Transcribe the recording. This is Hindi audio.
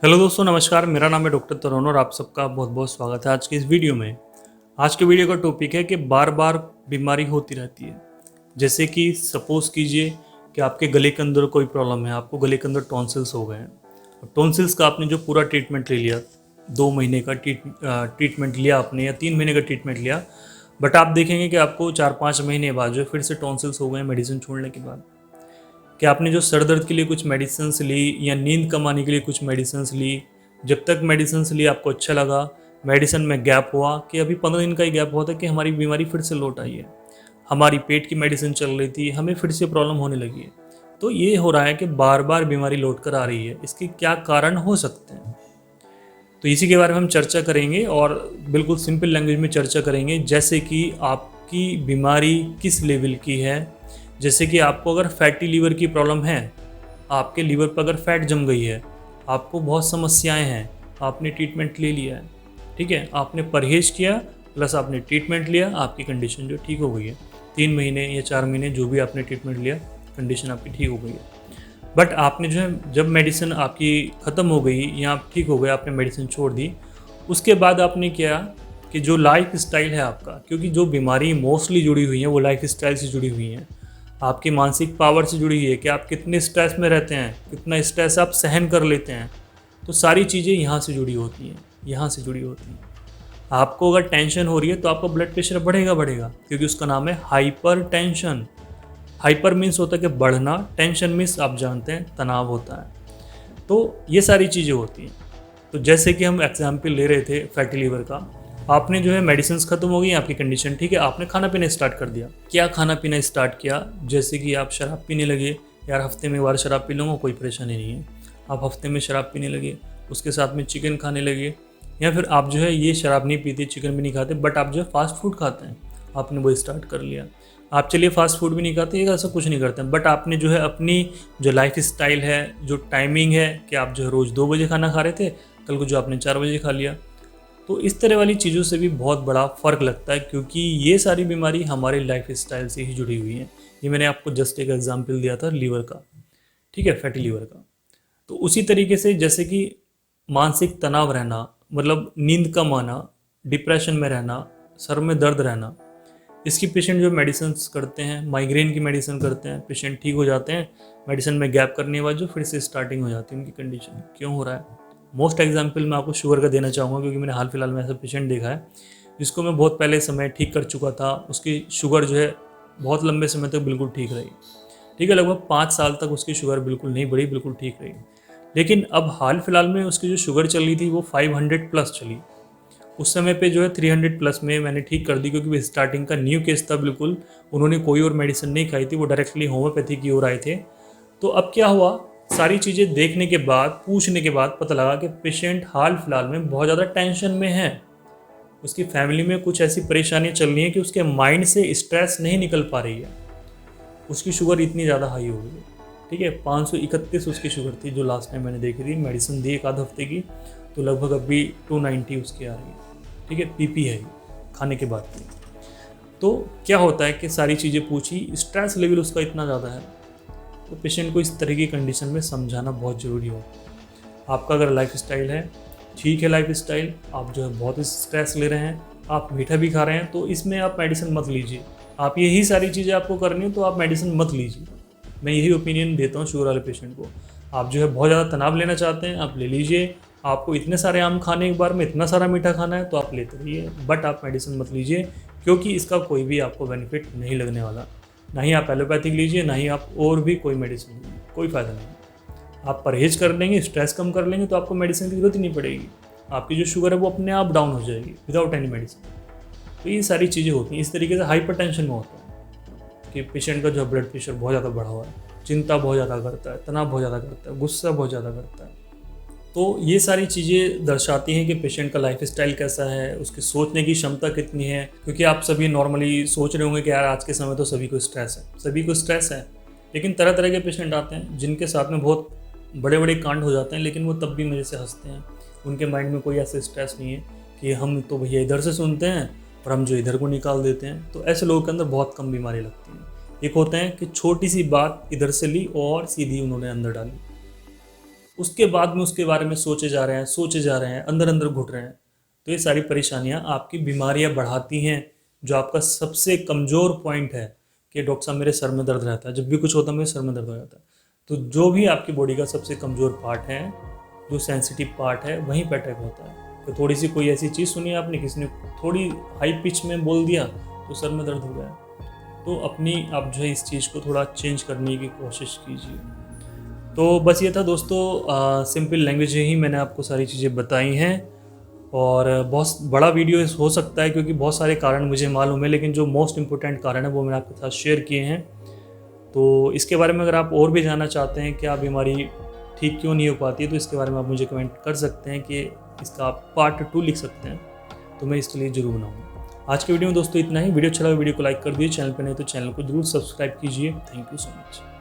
हेलो दोस्तों, नमस्कार। मेरा नाम है डॉक्टर तरुण और आप सबका बहुत बहुत स्वागत है आज की इस वीडियो में। आज के वीडियो का टॉपिक है कि बार बार बीमारी होती रहती है। जैसे कि सपोज कीजिए कि आपके गले के अंदर कोई प्रॉब्लम है, आपको गले के अंदर टॉन्सिल्स हो गए हैं। टॉन्सिल्स का आपने जो पूरा ट्रीटमेंट ले लिया, 2 महीने का ट्रीटमेंट लिया आपने या 3 महीने का ट्रीटमेंट लिया, बट आप देखेंगे कि आपको 4-5 महीने बाद जो फिर से टॉन्सिल्स हो गए मेडिसिन छोड़ने के बाद। कि आपने जो सर दर्द के लिए कुछ मेडिसिन्स ली या नींद कम आने के लिए कुछ मेडिसिन्स ली, जब तक मेडिसिन्स ली आपको अच्छा लगा, मेडिसिन में गैप हुआ कि अभी 15 दिन का ही गैप हुआ था कि हमारी बीमारी फिर से लौट आई है, हमारी पेट की मेडिसिन चल रही थी, हमें फिर से प्रॉब्लम होने लगी है। तो ये हो रहा है कि बार बार बीमारी लौट कर आ रही है, इसके क्या कारण हो सकते हैं? तो इसी के बारे में हम चर्चा करेंगे और बिल्कुल सिंपल लैंग्वेज में चर्चा करेंगे। जैसे कि आपकी बीमारी किस लेवल की है। जैसे कि आपको अगर फैटी लीवर की प्रॉब्लम है, आपके लीवर पर अगर फैट जम गई है, आपको बहुत समस्याएं हैं, आपने ट्रीटमेंट ले लिया है, ठीक है, आपने परहेज किया प्लस आपने ट्रीटमेंट लिया, आपकी कंडीशन जो ठीक हो गई है, 3 महीने या 4 महीने जो भी आपने ट्रीटमेंट लिया, कंडीशन आपकी ठीक हो गई है। बट आपने जो है जब मेडिसिन आपकी ख़त्म हो गई या आप ठीक हो गए, आपने मेडिसिन छोड़ दी, उसके बाद आपने किया कि जो लाइफ स्टाइल है आपका, क्योंकि जो बीमारी मोस्टली जुड़ी हुई है वो लाइफ स्टाइल से जुड़ी हुई हैं, आपकी मानसिक पावर से जुड़ी हुई है कि आप कितने स्ट्रेस में रहते हैं, कितना स्ट्रेस आप सहन कर लेते हैं। तो सारी चीज़ें यहाँ से जुड़ी होती हैं, यहाँ से जुड़ी होती हैं। आपको अगर टेंशन हो रही है तो आपका ब्लड प्रेशर बढ़ेगा बढ़ेगा, क्योंकि उसका नाम है हाइपर टेंशन। हाइपर मीन्स होता है कि बढ़ना, टेंशन मीन्स आप जानते हैं तनाव होता है। तो ये सारी चीज़ें होती हैं। तो जैसे कि हम एग्जाम्पल ले रहे थे फैटी लीवर का, आपने जो है मेडिसिन ख़त्म हो गई, आपकी कंडीशन ठीक है, आपने खाना पीना स्टार्ट कर दिया। क्या खाना पीना स्टार्ट किया? जैसे कि आप शराब पीने लगे, यार हफ्ते में एक बार शराब पी लूँगा, कोई परेशानी नहीं है। आप हफ्ते में शराब पीने लगे, उसके साथ में चिकन खाने लगे, या फिर आप जो है ये शराब नहीं पीते, चिकन भी नहीं खाते, बट आप जो है फास्ट फूड खाते हैं, आपने वो स्टार्ट कर लिया। आप चलिए फास्ट फूड भी नहीं खाते, ये ऐसा कुछ नहीं करते हैं, बट आपने जो है अपनी जो लाइफ स्टाइल है, जो टाइमिंग है कि आप जो है रोज़ 2 बजे खाना खा रहे थे, कल को जो आपने 4 बजे खा लिया। तो इस तरह वाली चीज़ों से भी बहुत बड़ा फ़र्क लगता है, क्योंकि ये सारी बीमारी हमारे लाइफ स्टाइल से ही जुड़ी हुई हैं। ये मैंने आपको जस्ट एक एग्जांपल दिया था लीवर का, ठीक है, फैटी लीवर का। तो उसी तरीके से जैसे कि मानसिक तनाव रहना, मतलब नींद कम आना, डिप्रेशन में रहना, सर में दर्द रहना, इसकी पेशेंट जो मेडिसिन करते हैं, माइग्रेन की मेडिसिन करते हैं, पेशेंट ठीक हो जाते हैं, मेडिसिन में गैप करने के बाद जो फिर से स्टार्टिंग हो जाती है उनकी कंडीशन। क्यों हो रहा है? मोस्ट एग्जाम्पल मैं आपको शुगर का देना चाहूँगा, क्योंकि मैंने हाल फिलहाल में ऐसा पेशेंट देखा है जिसको मैं बहुत पहले समय ठीक कर चुका था। उसकी शुगर जो है बहुत लंबे समय तक बिल्कुल ठीक रही, ठीक है, लगभग 5 साल तक उसकी शुगर बिल्कुल नहीं बढ़ी, बिल्कुल ठीक रही। लेकिन अब हाल फिलहाल में उसकी जो शुगर चल रही थी वो 500 प्लस चली। उस समय पे जो है 300 प्लस में मैंने ठीक कर दी, क्योंकि वो स्टार्टिंग का न्यू केस था बिल्कुल। उन्होंने कोई और मेडिसिन नहीं खाई थी, वो डायरेक्टली होम्योपैथी की ओर आए थे। तो अब क्या हुआ, सारी चीज़ें देखने के बाद, पूछने के बाद पता लगा कि पेशेंट हाल फिलहाल में बहुत ज़्यादा टेंशन में है। उसकी फैमिली में कुछ ऐसी परेशानियां चल रही हैं कि उसके माइंड से स्ट्रेस नहीं निकल पा रही है। उसकी शुगर इतनी ज़्यादा हाई हो गई है, ठीक है, 531 उसकी शुगर थी जो लास्ट टाइम मैंने देखी थी। मेडिसिन दी एक आध हफ्ते की, तो लगभग अभी 290 उसकी आ रही है, ठीक है, पीपी है खाने के बाद की। तो क्या होता है कि सारी चीज़ें पूछी, स्ट्रेस लेवल उसका इतना ज़्यादा है, तो पेशेंट को इस तरह की कंडीशन में समझाना बहुत ज़रूरी हो। आपका अगर लाइफ स्टाइल है, ठीक है, लाइफ स्टाइल आप जो है बहुत स्ट्रेस ले रहे हैं, आप मीठा भी खा रहे हैं, तो इसमें आप मेडिसिन मत लीजिए। आप यही सारी चीज़ें आपको करनी है तो आप मेडिसिन मत लीजिए। मैं यही ओपिनियन देता हूँ शुगर वाले पेशेंट को। आप जो है बहुत ज़्यादा तनाव लेना चाहते हैं, आप ले लीजिए। आपको इतने सारे आम खाने एक बार में, इतना सारा मीठा खाना है तो आप लेते रहिए, बट आप मेडिसिन मत लीजिए, क्योंकि इसका कोई भी आपको बेनिफिट नहीं लगने वाला। ना ही आप एलोपैथिक लीजिए, ना ही आप और भी कोई मेडिसिन लीजिए, कोई फ़ायदा नहीं। आप परहेज कर लेंगे, स्ट्रेस कम कर लेंगे, तो आपको मेडिसिन की जरूरत ही नहीं पड़ेगी। आपकी जो शुगर है वो अपने आप डाउन हो जाएगी विदाउट एनी मेडिसिन। तो ये सारी चीज़ें होती हैं। इस तरीके से हाइपर टेंशन में होता है कि पेशेंट का जो ब्लड प्रेशर बहुत ज़्यादा बढ़ा हुआ है, चिंता बहुत ज़्यादा करता है, तनाव बहुत ज़्यादा करता है, गुस्सा बहुत ज़्यादा करता है। तो ये सारी चीज़ें दर्शाती हैं कि पेशेंट का लाइफ स्टाइल कैसा है, उसकी सोचने की क्षमता कितनी है। क्योंकि आप सभी नॉर्मली सोच रहे होंगे कि यार आज के समय तो सभी को स्ट्रेस है, सभी को स्ट्रेस है, लेकिन तरह तरह के पेशेंट आते हैं जिनके साथ में बहुत बड़े बड़े कांड हो जाते हैं, लेकिन वो तब भी मज़े से हंसते हैं। उनके माइंड में कोई ऐसा स्ट्रेस नहीं है कि हम तो भैया इधर से सुनते हैं और हम जो इधर को निकाल देते हैं। तो ऐसे लोगों के अंदर बहुत कम बीमारी लगती है। एक होते हैं कि छोटी सी बात इधर से ली और सीधी उन्होंने अंदर डाली। उसके बाद में उसके बारे में सोचे जा रहे हैं, अंदर अंदर घुट रहे हैं। तो ये सारी परेशानियां आपकी बीमारियां बढ़ाती हैं। जो आपका सबसे कमज़ोर पॉइंट है कि डॉक्टर साहब मेरे सर में दर्द रहता है, जब भी कुछ होता है मेरे सर में दर्द हो जाता है, तो जो भी आपकी बॉडी का सबसे कमज़ोर पार्ट है, जो सेंसिटिव पार्ट है, वहीं पर अटैक होता है। तो थोड़ी सी कोई ऐसी चीज़ सुनी आपने, किसी ने थोड़ी हाई पिच में बोल दिया तो सर में दर्द हो गया। तो अपनी आप जो है इस चीज़ को थोड़ा चेंज करने की कोशिश कीजिए। तो बस ये था दोस्तों, सिंपल लैंग्वेज ही मैंने आपको सारी चीज़ें बताई हैं। और बहुत बड़ा वीडियो हो सकता है क्योंकि बहुत सारे कारण मुझे मालूम है, लेकिन जो मोस्ट इम्पोर्टेंट कारण है वो मैंने आपके साथ शेयर किए हैं। तो इसके बारे में अगर आप और भी जानना चाहते हैं कि आप बीमारी ठीक क्यों नहीं हो पाती है, तो इसके बारे में आप मुझे कमेंट कर सकते हैं कि इसका आप पार्ट 2 लिख सकते हैं, तो मैं इसके लिए ज़रूर बनाऊँगा। आज के वीडियो में दोस्तों इतना ही। वीडियो अच्छा लगा वीडियो को लाइक कर दीजिए, चैनल पर नहीं तो चैनल को जरूर सब्सक्राइब कीजिए। Thank you so much.